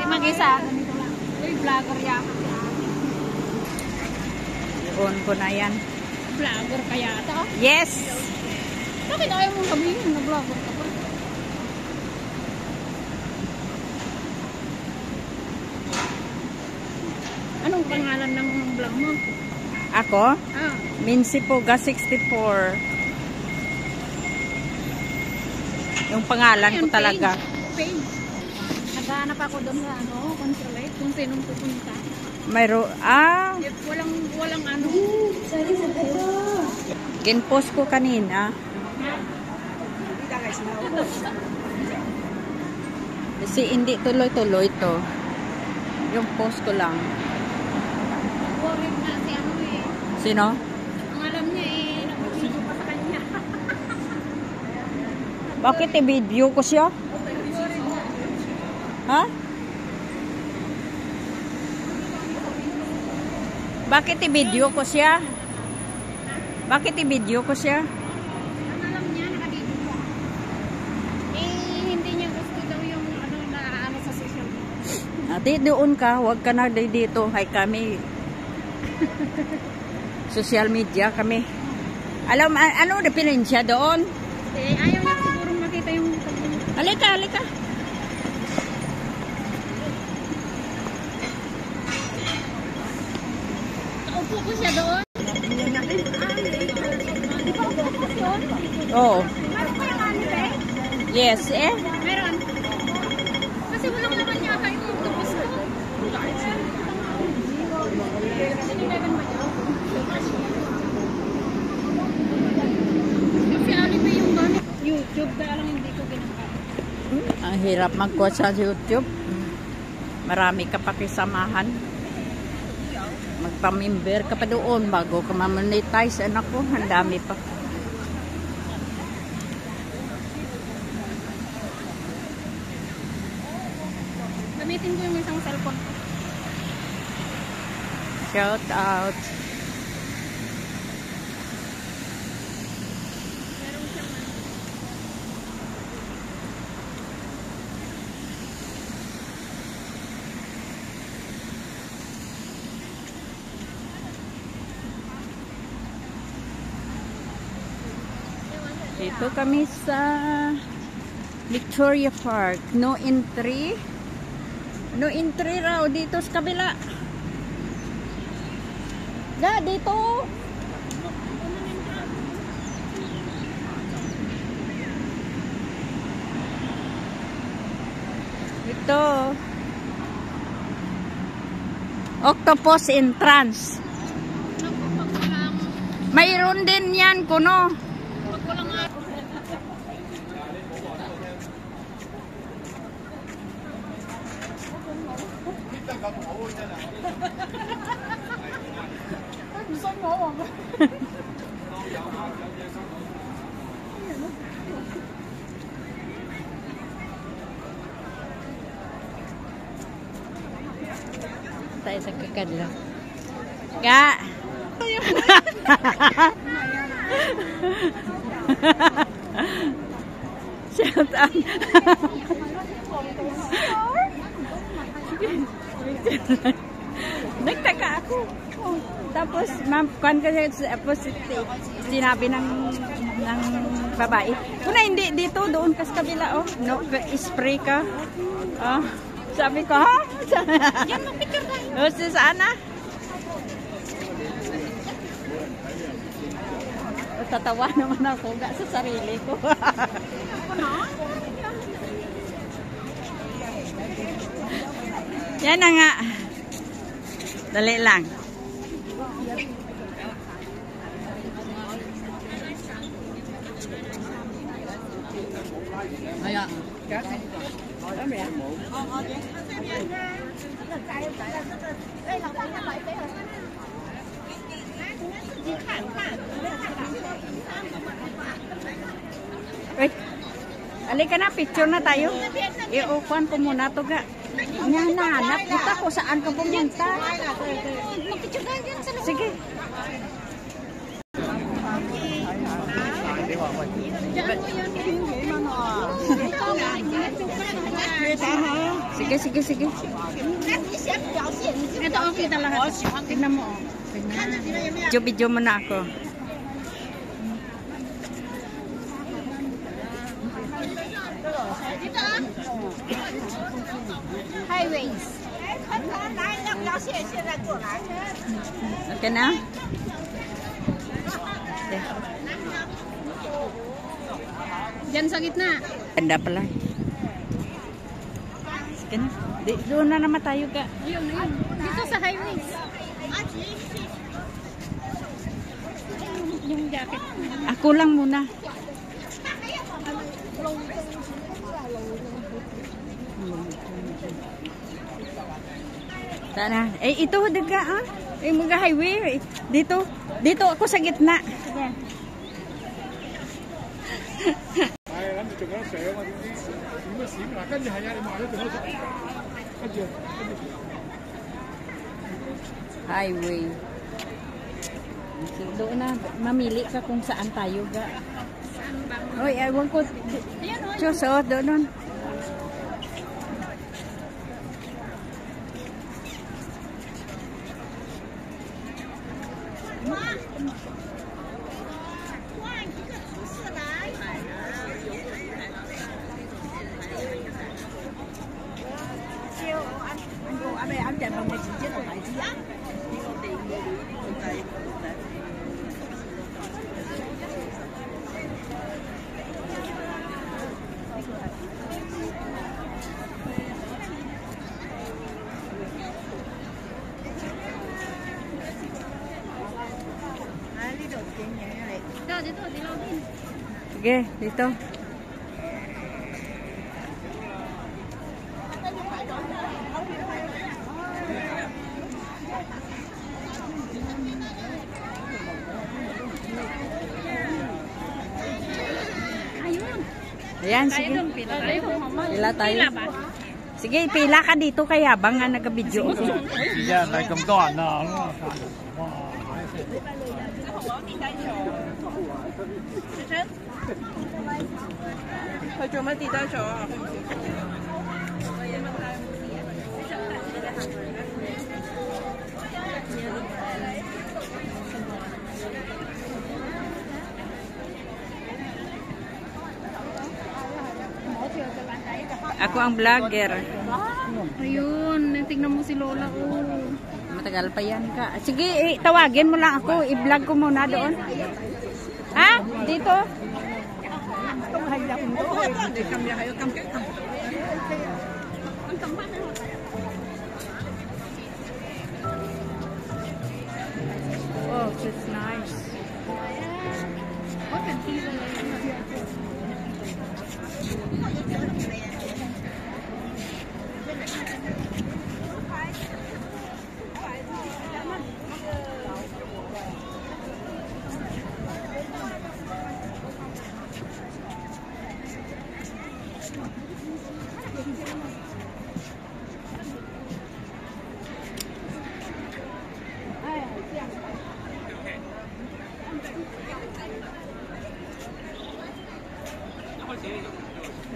mag-isa. Uy, vlogger yata. On ko na yan. Vlogger ka yata? Yes! Bakit ayaw mong sabihin na vlogger ka pa? Anong pangalan ng vlog mo? Ako? Ah. Minsipoga 64. Yung pangalan ko talaga. Page. Naghahanap ako doon sa consulate kung sinong pupunta. Mayroon, Walang ano. Ginpost ko kanina. Kasi hindi tuloy-tuloy to. Yung post ko lang. Worried na si ano eh. Sino? Ang alam niya eh, nag-video pa sa kanya. Bakit i-video ko siya? Ha? Bakit i-video ko siya? Bakit i-video ko siya? Ang alam niya, naka-video pa. Hindi niya gusto daw yung ano sa social media. Ate, doon ka. Huwag ka na dito. Hay kami. Social media kami. Alam, ano diferensya doon? Ayaw niya siguro makita yung... Halika, halika. Naupo ko siya doon. Di ba upo ko doon? Oo. Meron pa yung ano eh? Yes, eh. Meron. Kasi walang laman niya yung octopus ko. Sinileven ba niya? Kasi alin ba yung gamit? YouTube, kaya lang hindi ko ginagawa. Ang hirap mag-watch sa YouTube. Marami ka pakisamahan. Magpa-member ka pa doon bago ka ma-monetize. Anak ko, ang dami pa. Gamitin ko yung isang cellphone. Shout out. Meron siyang ano. Dito kami sa Victoria Park. No entry. No entry raw dito sa kabila. Ga, dito. Ito. Octopus entrance. Mayroon din yan kuno. Tayo sa kakadla. Ga! Shout out. Nagtaka ako. Tapos, ma'am, kan kasi sinabi ng babae. Kuna hindi dito, doon ka sa kabila, oh. No, spray ka. Oh. Sabi ko, ha? Yan, mag-picture tayo. O, sana? O, tatawa naman ako sa sarili ko. Yan na nga. Dali lang. Ayan. Wait. Alika na, picture na tayo. I-ukuan ko muna to ga. Hanap kita ko saan ka pumunta. Mag-picture tayo dyan sa loob. Sige. Sige, sige, sige. Ito okay na lahat. Tignan mo. Tignan. Video mo na ako. Highways. Okay na? Diyan sa gitna. Ganda pala. Sige na. Doon na naman tayo ka. Ayun, ayun. Dito sa highways. Yung jacket. Ako lang muna. Sana. Eh, ito, daga, ah. Eh, mga highway. Dito. Dito ako sa gitna. Sige. Highway. Doon na, mamili ka kung saan tayo ga. Oy, ewan ko. Diyos, oh, doon. Dito, dilaw din. Sige, dito. Ayun. Ayan, sige. Pila tayo. Pila tayo. Pila ba? Sige, pila ka dito kaya bang nga nag-video ako. 時間唔係咁多人啊！佢做乜跌低咗啊？ Ako ang vlogger. Ayun, tignan mo si Lola. Oh. Matagal pa yan ka. Sige, tawagin mo lang ako. I-vlog ko muna doon. Ha? Dito? Oh, that's nice.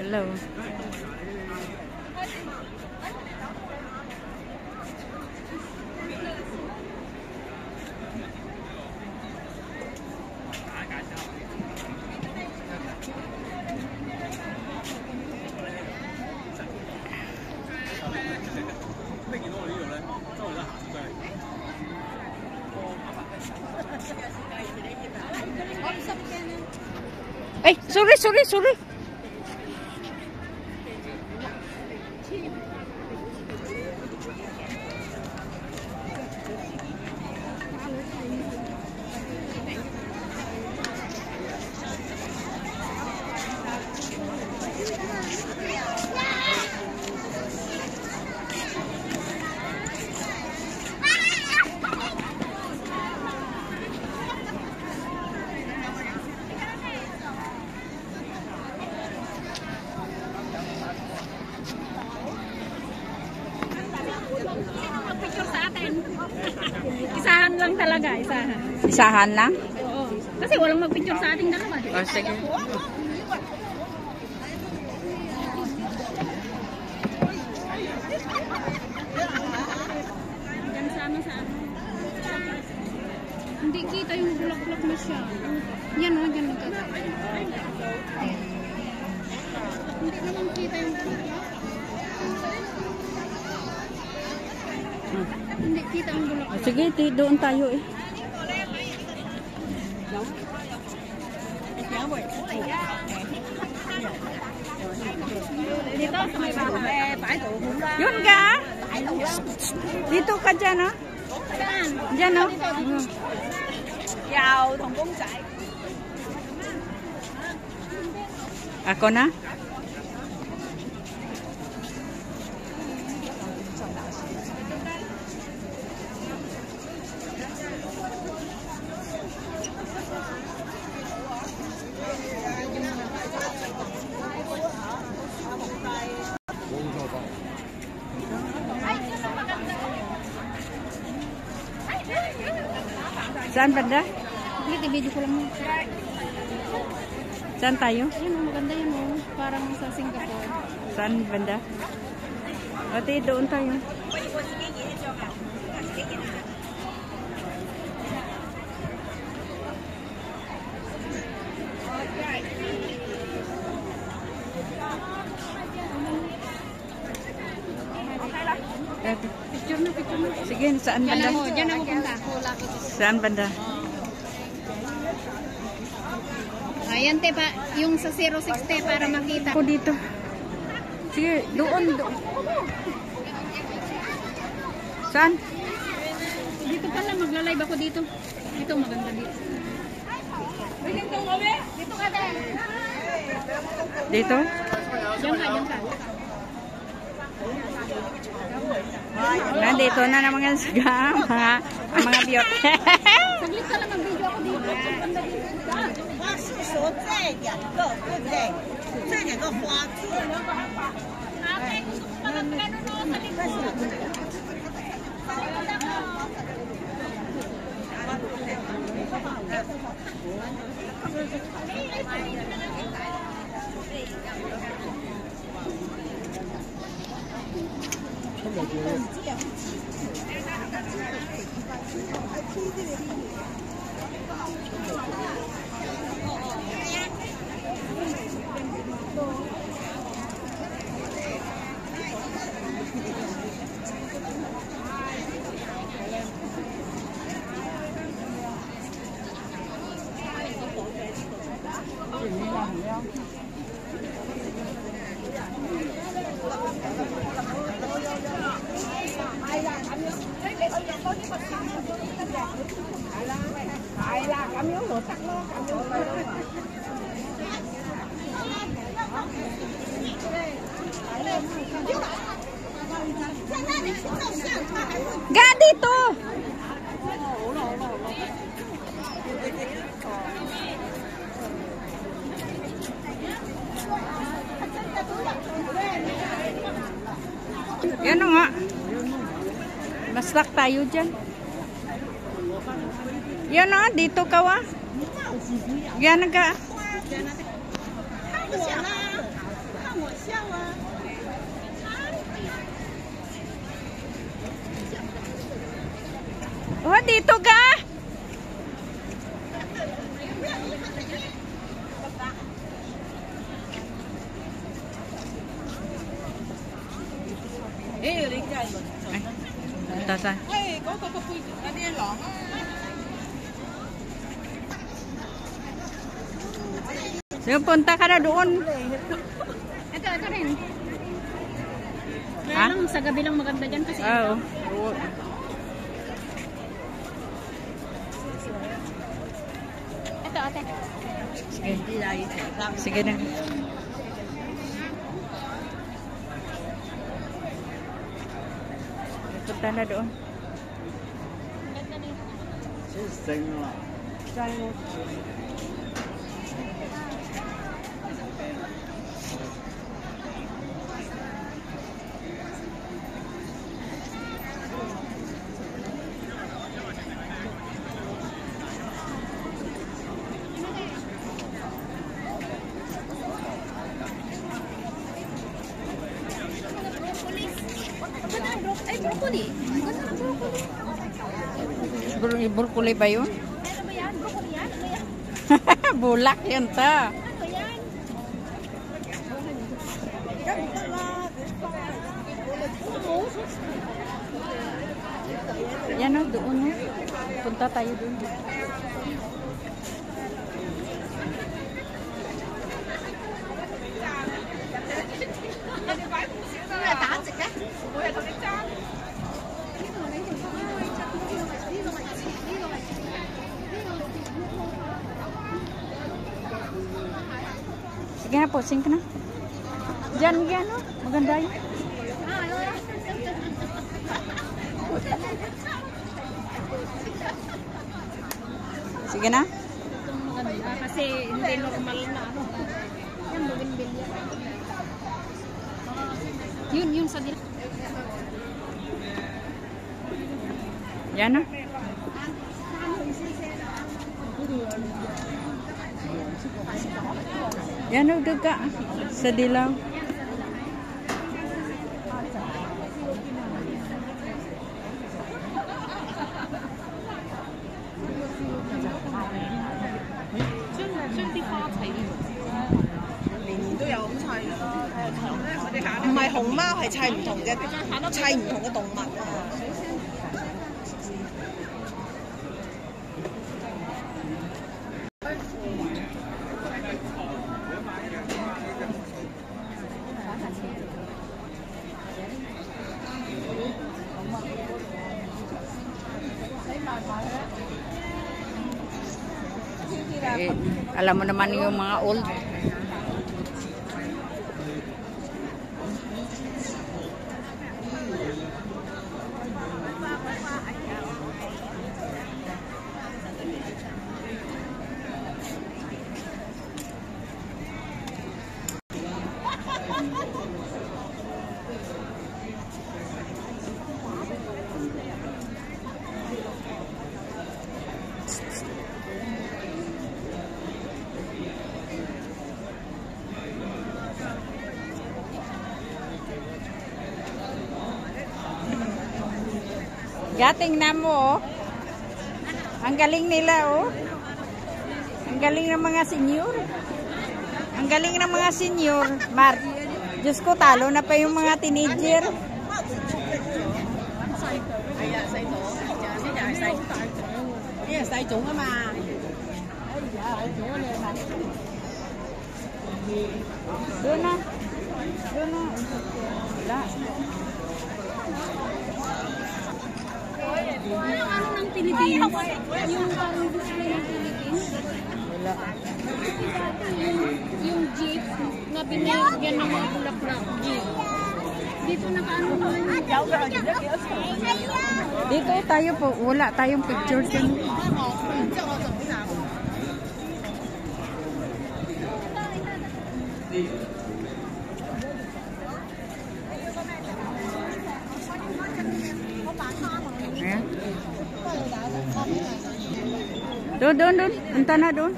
Hello. Ay, sorry. Picture sa atin. Isahan lang talaga, isahan. Isahan lang? Oo. Kasi walang magpicture sa ating dalawa. Oh, sige. Diyan sana sa ano. Hindi kita yung bulaklak na siya. Yan o, dyan nagkakita. Hindi naman kita yung bulaklak. Hindi kita ang bulaklak. Sige, doon tayo eh. Dito, sa may bahay. Yun ka? Dito ka dyan, oh. Saan? Dyan, oh. Chào thằng con chạy. Ako na? Saan banda? Hindi, i-video ko lang. Saan tayo? Yan, maganda yan o. Parang sa Singapore. Saan banda? Ate, doon tayo. Ate. Picture na, picture na. Sige, saan banda? Diyan ako punta. Hula ko. Saan banda? Ayan, te pa. Yung sa 060 para makita. Ako dito. Sige, doon. Saan? Dito pala, magla-live ako dito. Dito, maganda dito. Dito ka din. Dito? Diyan ka, diyan ka. Nandito na naman ang mga biyot. Saglit ka lang mag-video ako dito. Maganda dito. 花是说这两个，对不对？这两个花字。Ga dito. Yan o nga. Maslak tayo dyan. Yan o, dito ka wa. Yan ka. 看我啦，看我笑啊！ Oh, dito ka. Ito saan? 喂，嗰個背嗰啲狼啊！ Yung punta ka na doon. Ito rin. Kaya Ha? lang, sa gabi lang maganda dyan kasi. Oo. Ito, ate. Sige. Sige na. Punta na doon. Ay, broccoli. Ganda ng broccoli. Broccoli ba yun? Ano ba yan? Broccoli yan? Ano yan? Bulak yan ta. Ano yan? Yan o, doon o. Punta tayo doon. Sige na po, sink na. Diyan, yan o. Maganda yun. Sige na. Maganda kasi hindi normal na ano. Yan, bougainvillea. Yun sa dila. Yan na. Yan o, daga. Sa dilaw. Eh, alam mo naman yung mga old. Gating na mo, oh. Ang galing nila, oh. Ang galing ng mga senior. Ang galing ng mga senior. Mar, Diyos ko, talo na pa yung mga teenager. Doon na. Doon na. Wala. Ano ng Pilipinas? Yung parang display ng Philippines? Wala. Yung jeep na binigyan ng mga bulaklak. Jeep. Dito nakaano naman. Dito tayo po. Wala tayong picture dyan. Ayan. Doon. Punta na doon.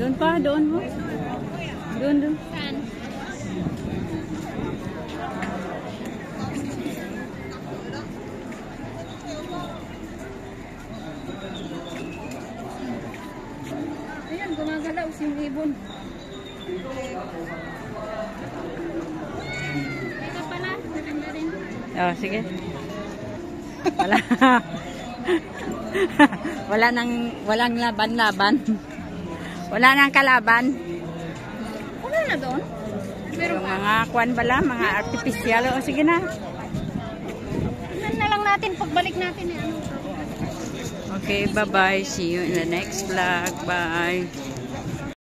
Doon pa, doon mo. Doon. Saan? Ayan, gumagalaw yung ibon. Ito pala, maganda rin. Oh, sige. Wala. Walang laban-laban. Wala nang kalaban. Wala na doon? Pero Yung mga kwan bala, mga artificial. O, sige na. tignan na lang natin pagbalik natin. Okay, bye-bye. See you in the next vlog. Bye.